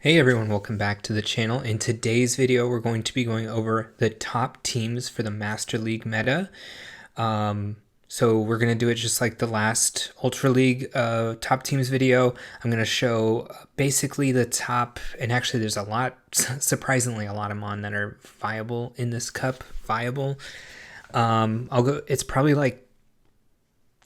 Hey everyone, welcome back to the channel. In today's video, we're going to be going over the top teams for the Master League meta. So we're going to do it just like the last Ultra League top teams video. I'm going to show basically the top, and actually there's a lot, surprisingly a lot of mon that are viable in this cup, it's probably like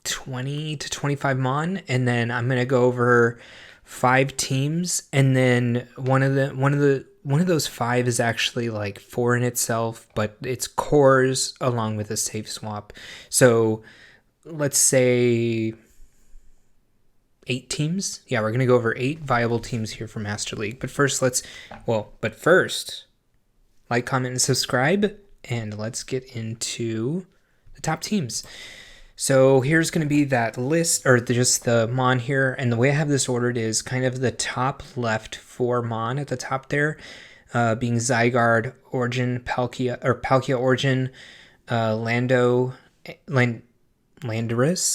20 to 25 mon, and then I'm going to go over 5 teams, and then one of those 5 is actually like 4 in itself, but it's cores along with a safe swap. So let's say 8 teams. Yeah, we're gonna go over 8 viable teams here for Master League. But first, like, comment, and subscribe, and let's get into the top teams. So here's going to be that list, or just the mon here, and the way I have this ordered is kind of the top left 4 mon at the top there, being Zygarde, Origin, Palkia Origin, Landorus,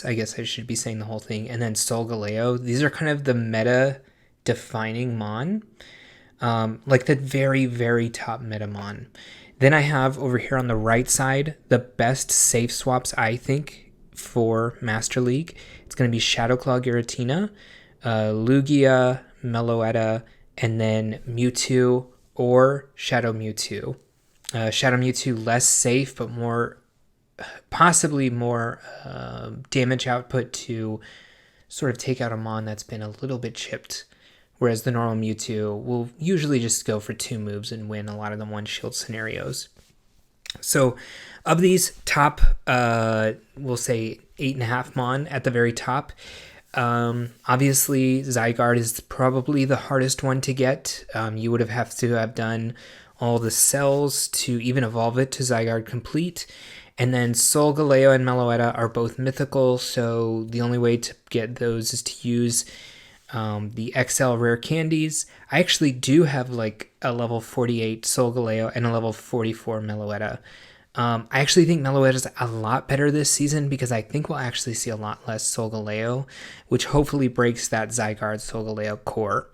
I guess I should be saying the whole thing, and then Solgaleo. These are kind of the meta-defining mon, like the very, very top meta mon. Then I have over here on the right side the best safe swaps, I think, for Master League. It's going to be Shadowclaw Giratina, Lugia, Meloetta, and then Mewtwo or Shadow Mewtwo. Shadow Mewtwo less safe, but possibly more damage output to sort of take out a mon that's been a little bit chipped. Whereas the normal Mewtwo will usually just go for 2 moves and win a lot of the one-shield scenarios. So of these top, we'll say 8.5 mon at the very top. Obviously, Zygarde is probably the hardest one to get. You would have to have done all the cells to even evolve it to Zygarde complete. And then Solgaleo and Meloetta are both mythical, so the only way to get those is to use the XL rare candies. I actually do have like a level 48 Solgaleo and a level 44 Meloetta. I actually think Meloetta is a lot better this season because I think we'll actually see a lot less Solgaleo, which hopefully breaks that Zygarde Solgaleo core.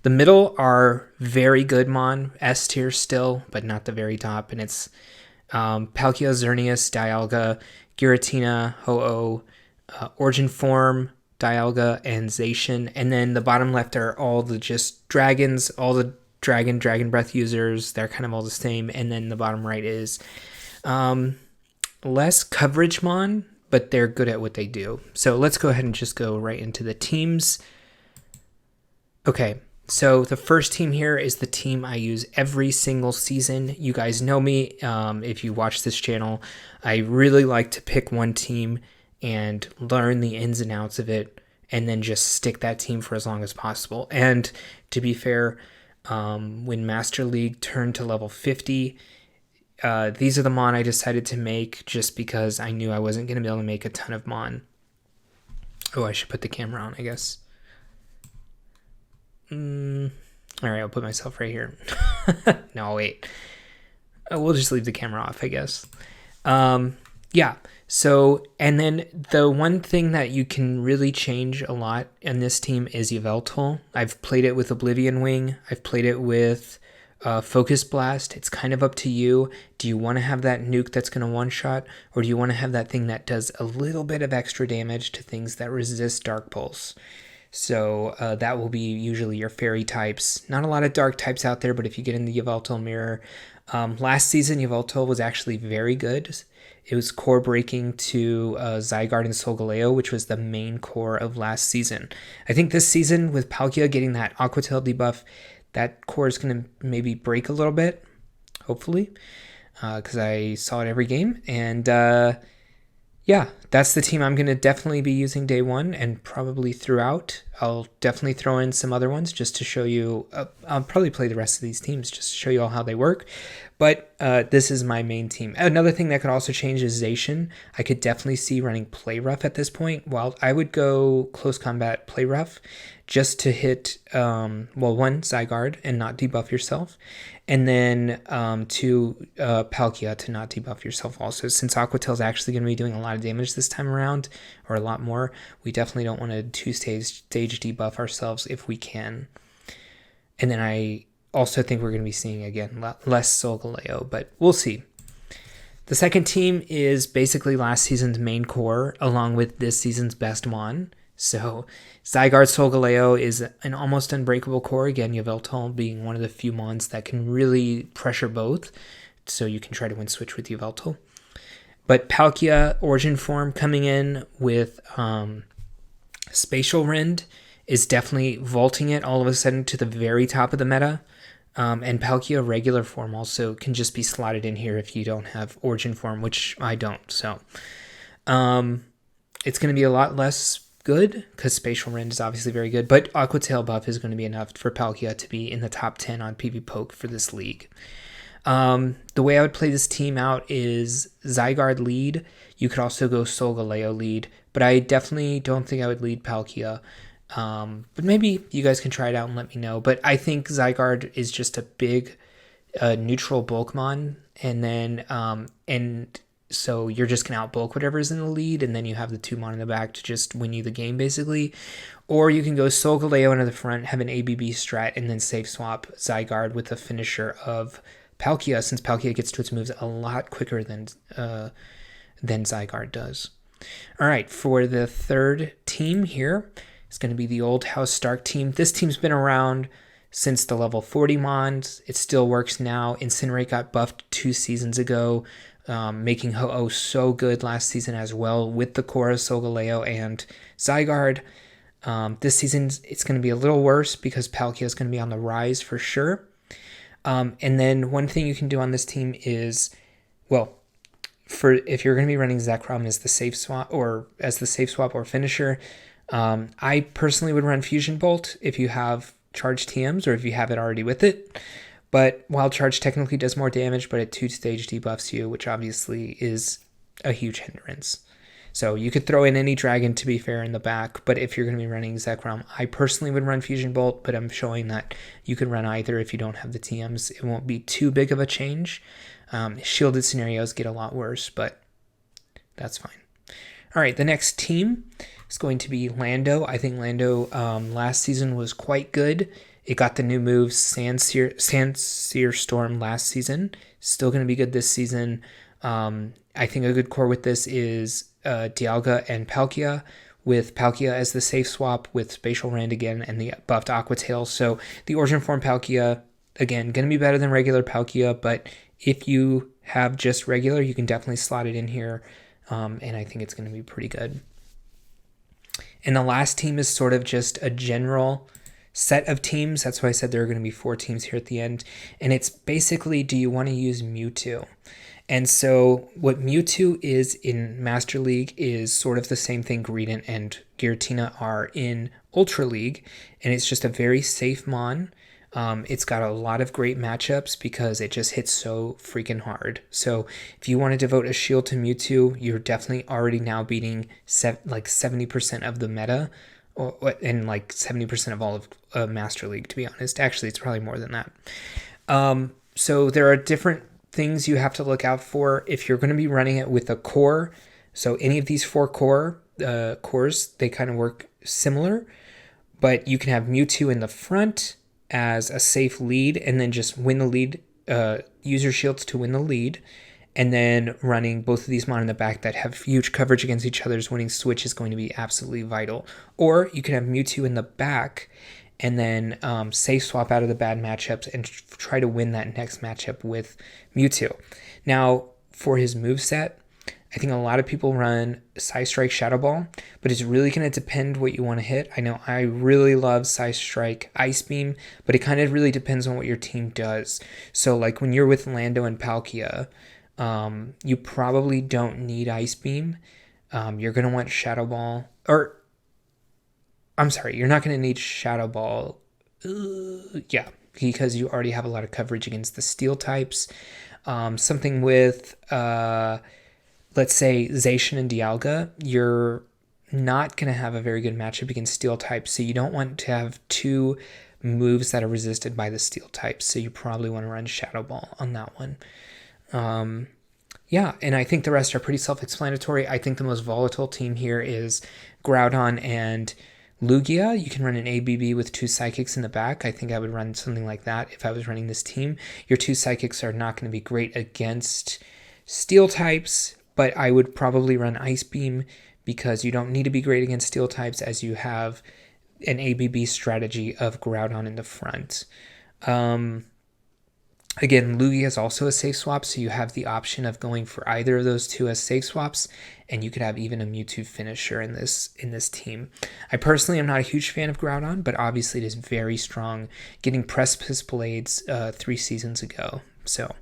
The middle are very good mon, S tier still, but not the very top, and it's Palkia, Xerneas, Dialga, Giratina, Ho-Oh, Origin Form, Dialga, and Zacian. And then the bottom left are all the just dragons, all the dragon breath users. They're kind of all the same. And then the bottom right is less coverage mon, but they're good at what they do. So let's go ahead and just go right into the teams. Okay, so the first team here is the team I use every single season. You guys know me. If you watch this channel, I really like to pick one team and learn the ins and outs of it, and then just stick that team for as long as possible. And to be fair, when Master League turned to level 50, these are the mon I decided to make just because I knew I wasn't going to be able to make a ton of mon. Oh, I should put the camera on, I guess. All right, I'll put myself right here. No, wait. We'll just leave the camera off, I guess. Yeah. So, and then the one thing that you can really change a lot in this team is Yveltal. I've played it with Oblivion Wing. I've played it with Focus Blast. It's kind of up to you. Do you want to have that nuke that's going to one-shot, or do you want to have that thing that does a little bit of extra damage to things that resist Dark Pulse? So that will be usually your fairy types. Not a lot of dark types out there, but if you get in the Yveltal mirror, last season Yveltal was actually very good. It was core breaking to Zygarde and Solgaleo, which was the main core of last season. I think this season with Palkia getting that Aqua Tail debuff, that core is going to maybe break a little bit, hopefully, because I saw it every game. And yeah, that's the team I'm going to definitely be using day one and probably throughout. I'll definitely throw in some other ones just to show you. I'll probably play the rest of these teams just to show you all how they work. But this is my main team. Another thing that could also change is Zacian. I could definitely see running Play Rough at this point. While I would go Close Combat Play Rough just to hit, one, Zygarde and not debuff yourself. And then Palkia to not debuff yourself also. Since Aqua Tail is actually going to be doing a lot of damage this time around, or a lot more, we definitely don't want to 2-stage debuff ourselves if we can. And then I also think we're going to be seeing, again, less Solgaleo, but we'll see. The second team is basically last season's main core, along with this season's best Mon. So Zygarde Solgaleo is an almost unbreakable core. Again, Yveltal being one of the few Mons that can really pressure both. So you can try to win switch with Yveltal. But Palkia Origin Form coming in with Spatial Rend is definitely vaulting it all of a sudden to the very top of the meta. And Palkia regular form also can just be slotted in here if you don't have Origin Form, which I don't. So it's going to be a lot less good because Spatial Rend is obviously very good. But Aqua Tail buff is going to be enough for Palkia to be in the top 10 on PvPoke for this league. The way I would play this team out is Zygarde lead. You could also go Solgaleo lead, but I definitely don't think I would lead Palkia. But maybe you guys can try it out and let me know. But I think Zygarde is just a big neutral bulkmon, and so you're just gonna outbulk whatever's in the lead, and then you have the 2 mon in the back to just win you the game basically. Or you can go Solgaleo into the front, have an ABB strat, and then safe swap Zygarde with a finisher of Palkia, since Palkia gets to its moves a lot quicker than Zygarde does. All right, for the third team here, it's going to be the old House Stark team. This team's been around since the level 40 Mons. It still works now. Incinerate got buffed 2 seasons ago, making Ho-Oh so good last season as well with the core of Solgaleo and Zygarde. This season, it's going to be a little worse because Palkia is going to be on the rise for sure. And then one thing you can do on this team is, well, if you're going to be running Zekrom as the safe swap or finisher, I personally would run Fusion Bolt if you have charged TMs or if you have it already with it. But Wild Charge technically does more damage, but it 2-stage debuffs you, which obviously is a huge hindrance. So you could throw in any dragon, to be fair, in the back, but if you're going to be running Zekrom, I personally would run Fusion Bolt, but I'm showing that you can run either if you don't have the TMs. It won't be too big of a change. Shielded scenarios get a lot worse, but that's fine. All right, the next team is going to be Lando. I think Lando last season was quite good. It got the new moves, Sandsear Storm last season. Still going to be good this season. I think a good core with this is Dialga and Palkia, with Palkia as the safe swap with Spatial Rend again and the buffed Aqua Tail. So the Origin Form Palkia, again, going to be better than regular Palkia, but if you have just regular, you can definitely slot it in here, and I think it's going to be pretty good. And the last team is sort of just a general set of teams. That's why I said there are going to be 4 teams here at the end, and it's basically, do you want to use Mewtwo? And so what Mewtwo is in Master League is sort of the same thing Greedent and Giratina are in Ultra League, and it's just a very safe mon. It's got a lot of great matchups because it just hits so freaking hard. So if you want to devote a shield to Mewtwo, you're definitely already now beating like 70% of the meta, and like 70% of all of Master League, to be honest. Actually, it's probably more than that. So there are different things you have to look out for if you're going to be running it with a core. So any of these 4 cores, they kind of work similar, but you can have Mewtwo in the front as a safe lead and then just win the lead, use your shields to win the lead, and then running both of these mon in the back that have huge coverage against each other's winning switch is going to be absolutely vital. Or you can have Mewtwo in the back and then safe swap out of the bad matchups and try to win that next matchup with Mewtwo. Now, for his moveset, I think a lot of people run Psy Strike Shadow Ball, but it's really going to depend what you want to hit. I know I really love Psy Strike Ice Beam, but it kind of really depends on what your team does. So like when you're with Lando and Palkia, you probably don't need Ice Beam. You're going to want Shadow Ball, or I'm sorry, you're not going to need Shadow Ball. Yeah, because you already have a lot of coverage against the Steel types. Something with, let's say, Zacian and Dialga, you're not going to have a very good matchup against Steel types, so you don't want to have 2 moves that are resisted by the Steel types, so you probably want to run Shadow Ball on that one. Yeah, and I think the rest are pretty self-explanatory. I think the most volatile team here is Groudon and Lugia, you can run an ABB with 2 Psychics in the back. I think I would run something like that if I was running this team. Your 2 Psychics are not going to be great against Steel types, but I would probably run Ice Beam because you don't need to be great against Steel types as you have an ABB strategy of Groudon in the front. Again, Lugia is also a safe swap, so you have the option of going for either of those two as safe swaps, and you could have even a Mewtwo finisher in this team. I personally am not a huge fan of Groudon, but obviously it is very strong, getting Precipice Blades 3 seasons ago. So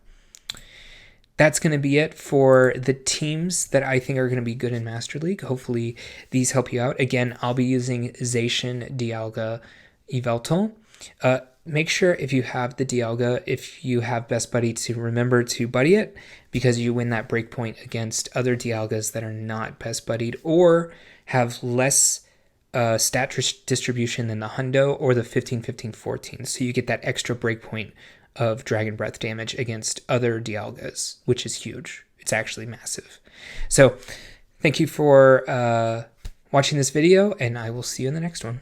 that's going to be it for the teams that I think are going to be good in Master League. Hopefully these help you out. Again, I'll be using Zacian, Dialga, Yveltal. Make sure if you have the Dialga, if you have Best Buddy, to remember to buddy it, because you win that breakpoint against other Dialgas that are not Best Buddied or have less stat distribution than the Hundo or the 15-15-14. So you get that extra breakpoint of Dragon Breath damage against other Dialgas, which is huge. It's actually massive. So thank you for watching this video, and I will see you in the next one.